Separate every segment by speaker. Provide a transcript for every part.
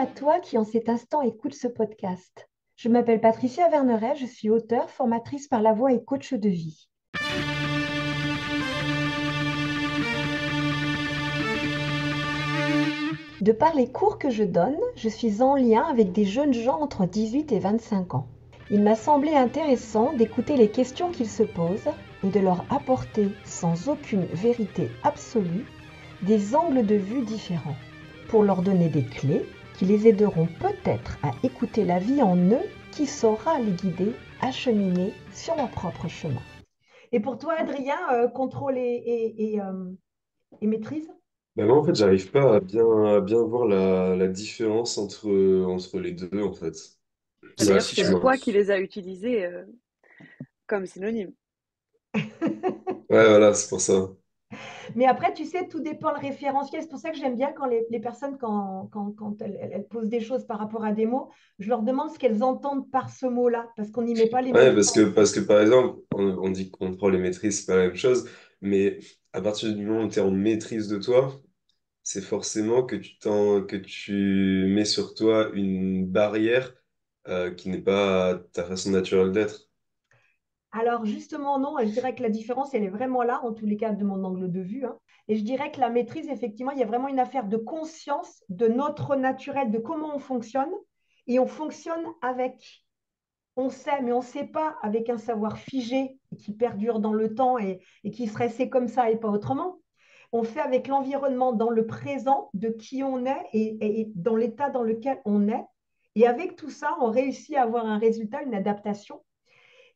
Speaker 1: à toi qui en cet instant écoute ce podcast. Je m'appelle Patricia Verneret, je suis auteure, formatrice par la voix et coach de vie. De par les cours que je donne, je suis en lien avec des jeunes gens entre 18 et 25 ans. Il m'a semblé intéressant d'écouter les questions qu'ils se posent et de leur apporter, sans aucune vérité absolue, des angles de vue différents, pour leur donner des clés qui les aideront peut-être à écouter la vie en eux qui saura les guider à cheminer sur leur propre chemin. Et pour toi, Adrien, contrôle et maîtrise?
Speaker 2: Ben moi, en fait, j'arrive pas à bien voir la différence entre les deux, en fait.
Speaker 3: Bah,
Speaker 2: Ça,
Speaker 3: d'ailleurs,
Speaker 2: si
Speaker 3: c'est
Speaker 2: je me...
Speaker 3: toi qui les as utilisés comme synonyme.
Speaker 2: Ouais, voilà, c'est pour ça.
Speaker 1: Mais après, tu sais, tout dépend le référentiel. C'est pour ça que j'aime bien quand les personnes, quand elles posent des choses par rapport à des mots, je leur demande ce qu'elles entendent par ce mot-là, parce qu'on n'y met pas les
Speaker 2: Ouais,
Speaker 1: mêmes
Speaker 2: parce
Speaker 1: sens.
Speaker 2: que par exemple, on dit que contrôle et maîtrise, c'est pas la même chose, mais à partir du moment où tu es en maîtrise de toi, c'est forcément que tu mets sur toi une barrière qui n'est pas ta façon naturelle d'être.
Speaker 1: Alors justement, non, je dirais que la différence, elle est vraiment là, en tous les cas de mon angle de vue, hein. Et je dirais que la maîtrise, effectivement, il y a vraiment une affaire de conscience de notre naturel, de comment on fonctionne, et on fonctionne avec. On sait, mais on ne sait pas avec un savoir figé et qui perdure dans le temps et qui serait c'est comme ça et pas autrement. On fait avec l'environnement dans le présent de qui on est et dans l'état dans lequel on est. Et avec tout ça, on réussit à avoir un résultat, une adaptation.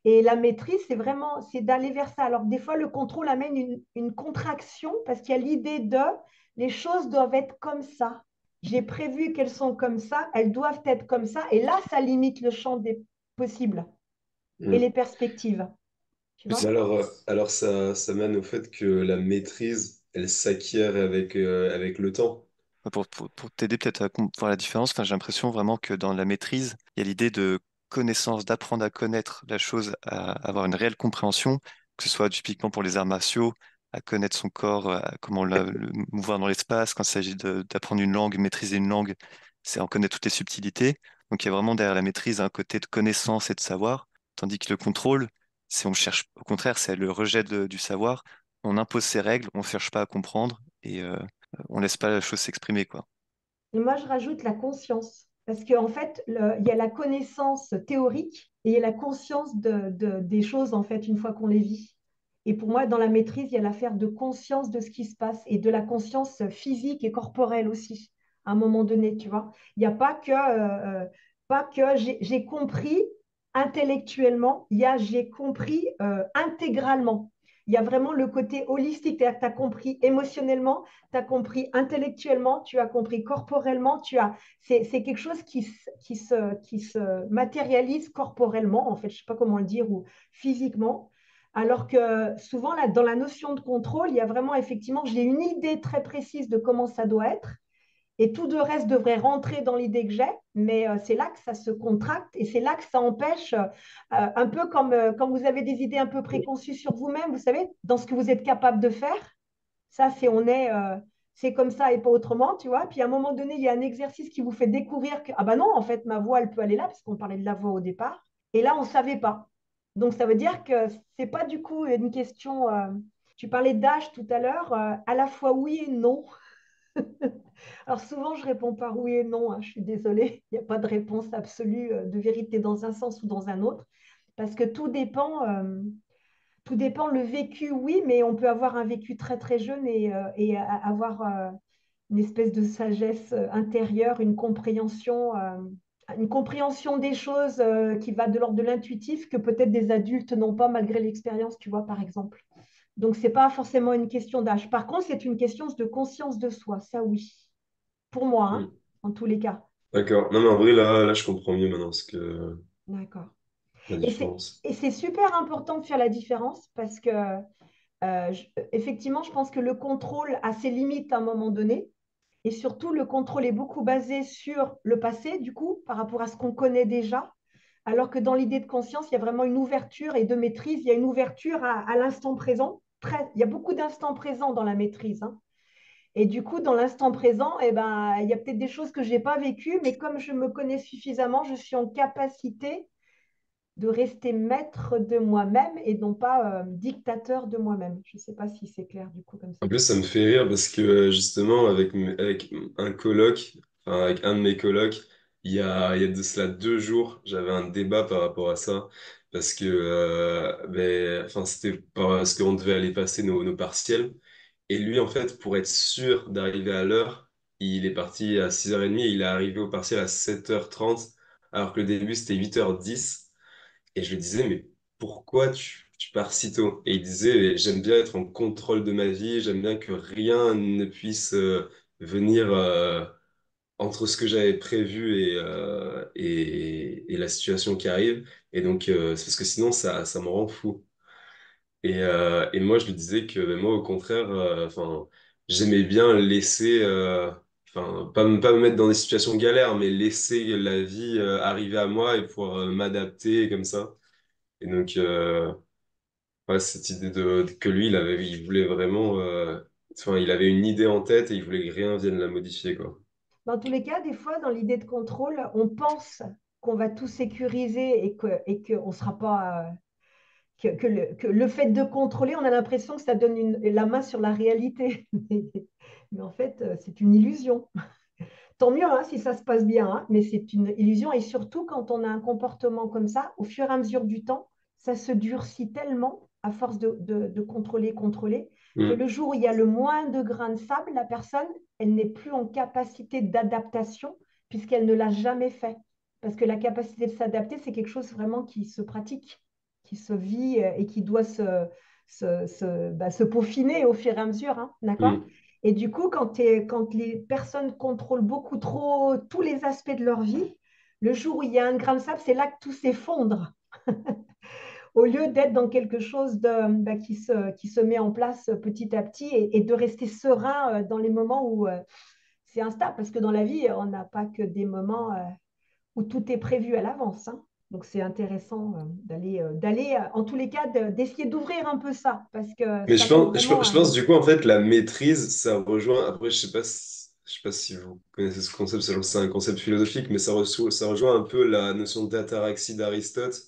Speaker 1: Et la maîtrise, c'est vraiment, c'est d'aller vers ça. Alors, des fois, le contrôle amène une contraction parce qu'il y a l'idée de les choses doivent être comme ça. J'ai prévu qu'elles sont comme ça, elles doivent être comme ça. Et là, ça limite le champ des possibles et les
Speaker 2: Mm.
Speaker 1: perspectives. Tu vois?
Speaker 2: Alors ça mène au fait que la maîtrise, elle s'acquiert avec le temps.
Speaker 4: Pour t'aider peut-être à voir la différence, enfin, j'ai l'impression vraiment que dans la maîtrise, il y a l'idée de connaissance, d'apprendre à connaître la chose, à avoir une réelle compréhension, que ce soit typiquement pour les arts martiaux, à connaître son corps, à comment le mouvoir dans l'espace, quand il s'agit d'apprendre une langue, maîtriser une langue, c'est en connaître toutes les subtilités. Donc il y a vraiment derrière la maîtrise un côté de connaissance et de savoir, tandis que le contrôle, c'est on cherche, au contraire, c'est le rejet du savoir, on impose ses règles, on ne cherche pas à comprendre et on laisse pas la chose s'exprimer, quoi.
Speaker 1: Et moi, je rajoute la conscience. Parce qu'en fait, il y a la connaissance théorique et il y a la conscience des choses, en fait, une fois qu'on les vit. Et pour moi, dans la maîtrise, il y a l'affaire de conscience de ce qui se passe et de la conscience physique et corporelle aussi, à un moment donné, tu vois. Il n'y a pas que j'ai compris intellectuellement, il y a j'ai compris intégralement. Il y a vraiment le côté holistique, c'est-à-dire que tu as compris émotionnellement, tu as compris intellectuellement, tu as compris corporellement, c'est quelque chose qui se matérialise corporellement, en fait, je ne sais pas comment le dire, ou physiquement. Alors que souvent, là, dans la notion de contrôle, il y a vraiment effectivement, j'ai une idée très précise de comment ça doit être, et tout le reste devrait rentrer dans l'idée que j'ai, mais c'est là que ça se contracte et c'est là que ça empêche, un peu comme quand vous avez des idées un peu préconçues sur vous-même, vous savez, dans ce que vous êtes capable de faire. Ça, c'est comme ça et pas autrement, tu vois. Puis à un moment donné, il y a un exercice qui vous fait découvrir que, ah ben non, en fait, ma voix, elle peut aller là, parce qu'on parlait de la voix au départ. Et là, on ne savait pas. Donc, ça veut dire que c'est pas du coup une question. Tu parlais d'âge tout à l'heure, à la fois oui et non. Alors, souvent, je réponds par oui et non, hein, je suis désolée. Il n'y a pas de réponse absolue de vérité dans un sens ou dans un autre, parce que tout dépend le vécu, oui, mais on peut avoir un vécu très très jeune et avoir une espèce de sagesse intérieure, une compréhension des choses qui va de l'ordre de l'intuitif que peut-être des adultes n'ont pas malgré l'expérience, tu vois, par exemple. Donc, ce n'est pas forcément une question d'âge. Par contre, c'est une question de conscience de soi, ça oui, pour moi, hein,
Speaker 2: Mm.
Speaker 1: en tous les cas.
Speaker 2: D'accord. Non, mais en vrai, là, je comprends mieux maintenant
Speaker 1: D'accord.
Speaker 2: la
Speaker 1: Et c'est,
Speaker 2: différence.
Speaker 1: et c'est super important de faire la différence parce que, effectivement, je pense que le contrôle a ses limites à un moment donné. Et surtout, le contrôle est beaucoup basé sur le passé, du coup, par rapport à ce qu'on connaît déjà. Alors que dans l'idée de conscience, il y a vraiment une ouverture et de maîtrise. Il y a une ouverture à l'instant présent. Il y a beaucoup d'instants présents dans la maîtrise, hein. Et du coup, dans l'instant présent, eh ben, il y a peut-être des choses que je n'ai pas vécues, mais comme je me connais suffisamment, je suis en capacité de rester maître de moi-même et non pas dictateur de moi-même. Je ne sais pas si c'est clair du coup comme
Speaker 2: En
Speaker 1: ça.
Speaker 2: plus, ça me fait rire parce que justement, avec un coloc, enfin, avec un de mes colocs, il y a de cela 2 jours, j'avais un débat par rapport à ça. Parce que enfin, c'était parce qu'on devait aller passer nos partiels. Et lui, en fait, pour être sûr d'arriver à l'heure, il est parti à 6h30 et il est arrivé au partiel à 7h30, alors que le début, c'était 8h10. Et je lui disais, mais pourquoi tu pars si tôt? Et il disait, j'aime bien être en contrôle de ma vie, j'aime bien que rien ne puisse venir entre ce que j'avais prévu et la situation qui arrive. Et donc, c'est parce que sinon, ça me rend fou. Et moi, je lui disais que moi, au contraire, enfin, j'aimais bien laisser, enfin, pas me mettre dans des situations galères, mais laisser la vie arriver à moi et pouvoir m'adapter comme ça. Et donc, ouais, cette idée que lui, il voulait vraiment, enfin, il avait une idée en tête et il voulait que rien vienne la modifier, quoi.
Speaker 1: Dans tous les cas, des fois, dans l'idée de contrôle, on pense qu'on va tout sécuriser et qu'on ne sera pas... que le fait de contrôler, on a l'impression que ça donne la main sur la réalité. Mais en fait, c'est une illusion. Tant mieux hein, si ça se passe bien, hein, mais c'est une illusion. Et surtout, quand on a un comportement comme ça, au fur et à mesure du temps, ça se durcit tellement à force de contrôler, contrôler, que
Speaker 2: Mm.
Speaker 1: le jour où il y a le moins de grains de sable, la personne, elle n'est plus en capacité d'adaptation puisqu'elle ne l'a jamais fait. Parce que la capacité de s'adapter, c'est quelque chose vraiment qui se pratique, qui se vit et qui doit se peaufiner au fur et à mesure. Hein, d'accord?
Speaker 2: Mm.
Speaker 1: Et du coup, quand les personnes contrôlent beaucoup trop tous les aspects de leur vie, le jour où il y a un grain de sable, c'est là que tout s'effondre. Au lieu d'être dans quelque chose qui se met en place petit à petit et de rester serein dans les moments où c'est instable. Parce que dans la vie, on n'a pas que des moments où tout est prévu à l'avance. Hein. Donc c'est intéressant en tous les cas, d'essayer d'ouvrir un peu ça, parce que
Speaker 2: Mais
Speaker 1: ça peut vraiment...
Speaker 2: je pense du coup, en fait, la maîtrise, ça rejoint. Après, je sais pas si vous connaissez ce concept, c'est un concept philosophique, mais ça rejoint un peu la notion d'ataraxie d'Aristote.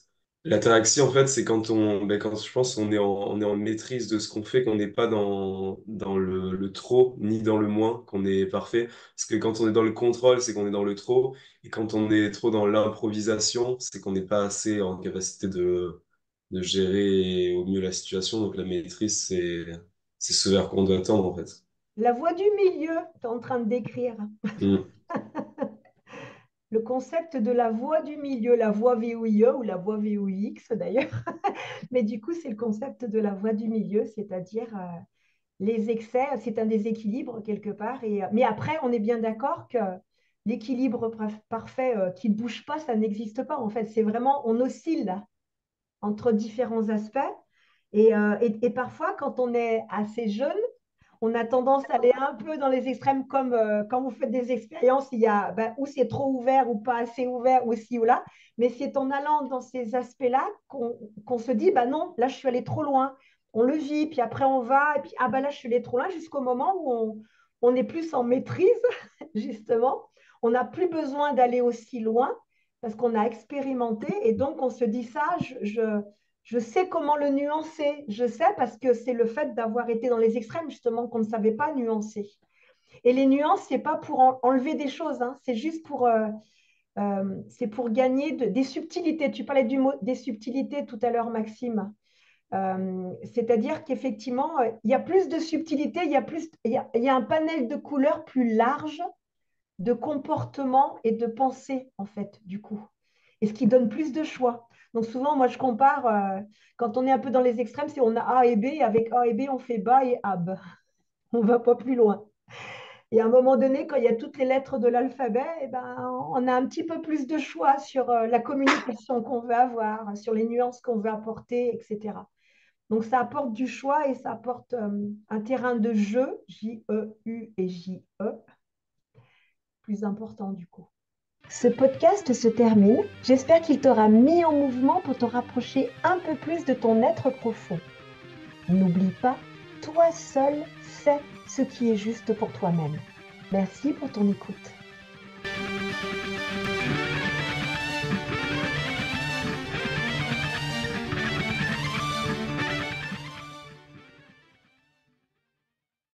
Speaker 2: L'ataraxie, en fait, c'est quand quand je pense on est en maîtrise de ce qu'on fait, qu'on n'est pas dans le trop ni dans le moins, qu'on est parfait. Parce que quand on est dans le contrôle, c'est qu'on est dans le trop. Et quand on est trop dans l'improvisation, c'est qu'on n'est pas assez en capacité de gérer au mieux la situation. Donc la maîtrise, c'est ce vers quoi on doit tendre, en fait.
Speaker 1: La voie du milieu, tu es en train de décrire.
Speaker 2: Mm.
Speaker 1: Le concept de la voie du milieu, la voie VOIE ou la voie VOIX d'ailleurs. Mais du coup, c'est le concept de la voie du milieu, c'est-à-dire les excès, c'est un déséquilibre quelque part. Mais après, on est bien d'accord que l'équilibre parfait qui ne bouge pas, ça n'existe pas. En fait, c'est vraiment, on oscille entre différents aspects. Et parfois, quand on est assez jeune, on a tendance à aller un peu dans les extrêmes, comme quand vous faites des expériences, il y a où c'est trop ouvert ou pas assez ouvert, ou ci ou là. Mais c'est en allant dans ces aspects-là qu'on se dit, bah non, là, je suis allé trop loin. On le vit, puis après, on va, et puis, ah bah là, je suis allé trop loin, jusqu'au moment où on est plus en maîtrise, justement. On n'a plus besoin d'aller aussi loin parce qu'on a expérimenté, et donc on se dit ça, je sais comment le nuancer. Je sais parce que c'est le fait d'avoir été dans les extrêmes, justement, qu'on ne savait pas nuancer. Et les nuances, c'est pas pour enlever des choses, hein, c'est juste c'est pour gagner des subtilités. Tu parlais du mot des subtilités tout à l'heure, Maxime. C'est-à-dire qu'effectivement, il y a plus de subtilités, il y a un panel de couleurs plus large de comportement et de pensée, en fait, du coup. Et ce qui donne plus de choix. Donc souvent, moi, je compare, quand on est un peu dans les extrêmes, c'est on a A et B, et avec A et B, on fait bas et ab. On ne va pas plus loin. Et à un moment donné, quand il y a toutes les lettres de l'alphabet, eh ben, on a un petit peu plus de choix sur la communication qu'on veut avoir, sur les nuances qu'on veut apporter, etc. Donc ça apporte du choix et ça apporte un terrain de jeu, J-E-U et J-E, plus important du coup. Ce podcast se termine. J'espère qu'il t'aura mis en mouvement pour te rapprocher un peu plus de ton être profond. N'oublie pas, toi seul fais ce qui est juste pour toi-même. Merci pour ton écoute.